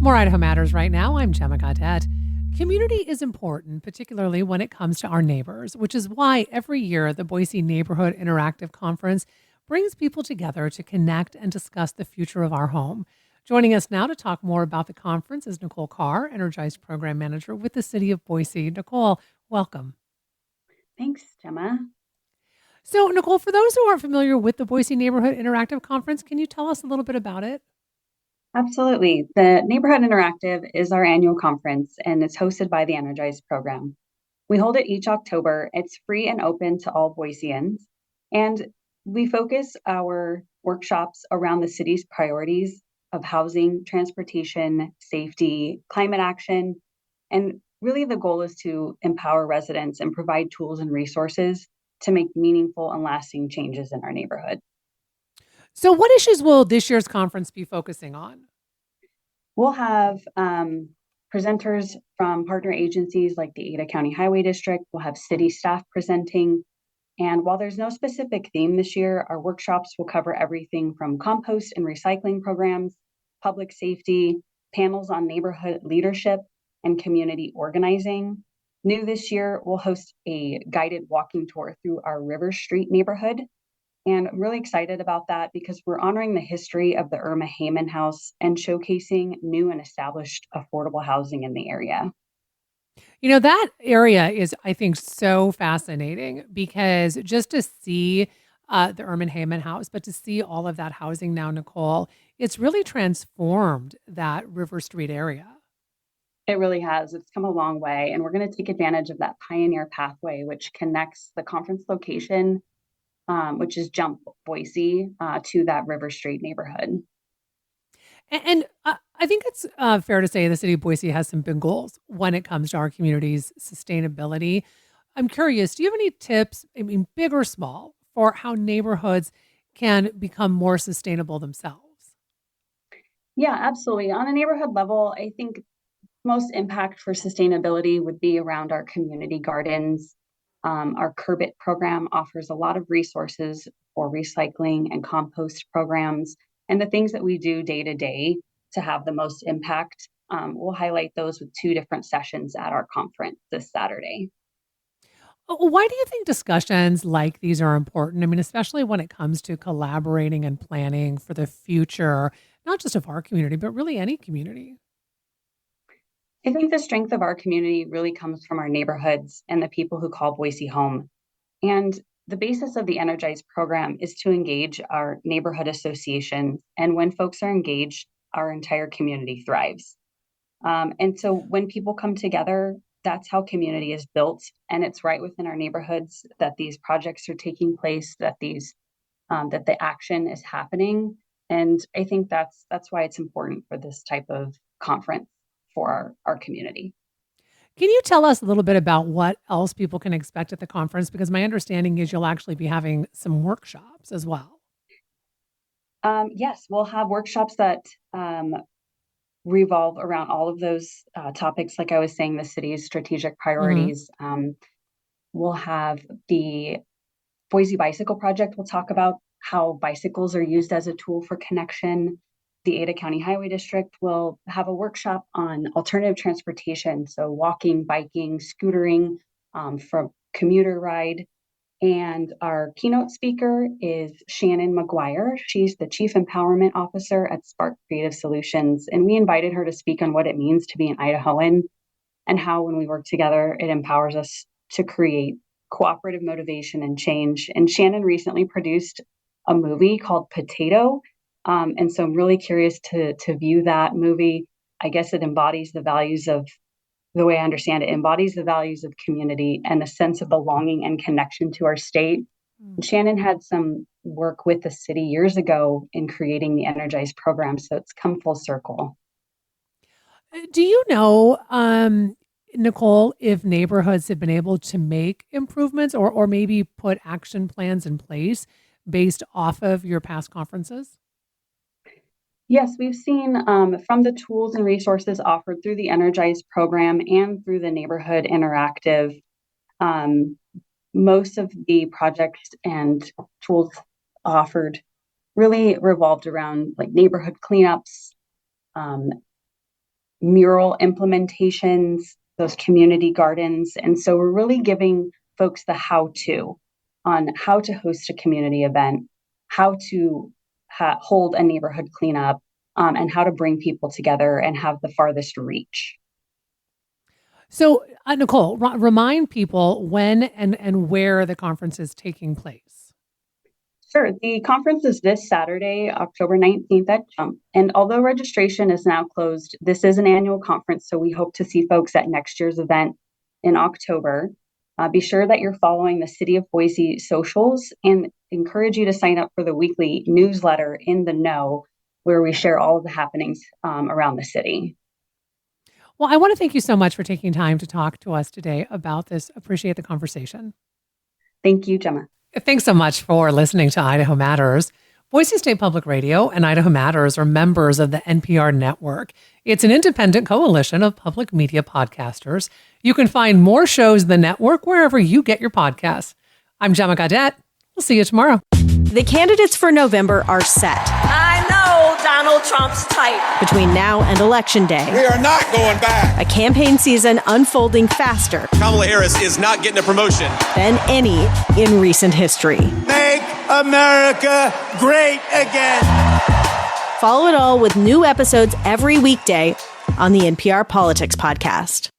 More Idaho Matters right now. I'm Gemma Gaudette. Community is important, particularly when it comes to our neighbors, which is why every year the Boise Neighborhood Interactive Conference brings people together to connect and discuss the future of our home. Joining us now to talk more about the conference is Nicole Carr, Energize Program Manager with the City of Boise. Nicole, welcome. Thanks, Gemma. So, Nicole, for those who aren't familiar with the Boise Neighborhood Interactive Conference, can you tell us a little bit about it? Absolutely. The Neighborhood Interactive is our annual conference and it's hosted by the Energize program. We hold it each October. It's free and open to all Boiseans. And we focus our workshops around the city's priorities of housing, transportation, safety, climate action. And really, the goal is to empower residents and provide tools and resources to make meaningful and lasting changes in our neighborhood. So, what issues will this year's conference be focusing on? We'll have presenters from partner agencies like the Ada County Highway District. We'll have city staff presenting. And while there's no specific theme this year, our workshops will cover everything from compost and recycling programs, public safety, panels on neighborhood leadership, and community organizing. New this year, we'll host a guided walking tour through our River Street neighborhood. And I'm really excited about that because we're honoring the history of the Irma Hayman House and showcasing new and established affordable housing in the area. That area is, I think, so fascinating because just to see the Irma Hayman house, but to see all of that housing now, Nicole, it's really transformed that River Street area. It really has. It's come a long way. And we're going to take advantage of that pioneer pathway, which connects the conference location, which is Jump Boise, to that River Street neighborhood. And I think it's fair to say the city of Boise has some big goals when it comes to our community's sustainability. I'm curious, do you have any tips, I mean, big or small, for how neighborhoods can become more sustainable themselves? Yeah, absolutely. On a neighborhood level, I think most impact for sustainability would be around our community gardens. Our Curb It program offers a lot of resources for recycling and compost programs. And the things that we do day to day to have the most impact, we'll highlight those with two different sessions at our conference this Saturday. Why do you think discussions like these are important? I mean, especially when it comes to collaborating and planning for the future, not just of our community, but really any community. I think the strength of our community really comes from our neighborhoods and the people who call Boise home. And the basis of the Energize program is to engage our neighborhood associations. And when folks are engaged, our entire community thrives. And so when people come together, that's how community is built. And it's right within our neighborhoods that these projects are taking place, that the action is happening. And I think that's why it's important for this type of conference for our community. Can you tell us a little bit about what else people can expect at the conference? Because my understanding is you'll actually be having some workshops as well. Yes, we'll have workshops that revolve around all of those topics. Like I was saying, the city's strategic Hmm. priorities. We'll have the Boise Bicycle Project. We'll talk about how bicycles are used as a tool for connection. The Ada County Highway District will have a workshop on alternative transportation, so walking, biking, scootering, from commuter ride. And our keynote speaker is Shannon McGuire. She's the Chief Empowerment Officer at Spark Creative Solutions. And we invited her to speak on what it means to be an Idahoan and how, when we work together, it empowers us to create cooperative motivation and change. And Shannon recently produced a movie called Potato. And so I'm really curious to view that movie. I guess it embodies the values of the way I understand it, embodies the values of community and a sense of belonging and connection to our state. And Shannon had some work with the city years ago in creating the Energize program, so it's come full circle. Do you know, Nicole, if neighborhoods have been able to make improvements or maybe put action plans in place based off of your past conferences? Yes, we've seen from the tools and resources offered through the Energize program and through the Neighborhood Interactive, um, most of the projects and tools offered really revolved around like neighborhood cleanups, um, mural implementations, those community gardens. And so we're really giving folks the how-to on how to host a community event, how to hold a neighborhood cleanup, and how to bring people together and have the farthest reach. So, Nicole, remind people when and where the conference is taking place. Sure. The conference is this Saturday, October 19th at Jump. And although registration is now closed, this is an annual conference, so we hope to see folks at next year's event in October. Be sure that you're following the City of Boise socials and encourage you to sign up for the weekly newsletter In the Know, where we share all of the happenings around the city. Well, I want to thank you so much for taking time to talk to us today about this. Appreciate the conversation. Thank you, Gemma. Thanks so much for listening to Idaho Matters. Boise State Public Radio and Idaho Matters are members of the NPR network. It's an independent coalition of public media podcasters. You can find more shows in the network wherever you get your podcasts. I'm Gemma Gaudette. We'll see you tomorrow. The candidates for November are set. I know Donald Trump's type. Between now and Election Day, we are not going back. A campaign season unfolding faster. Kamala Harris is not getting a promotion Than any in recent history. Make America great again. Follow it all with new episodes every weekday on the NPR Politics Podcast.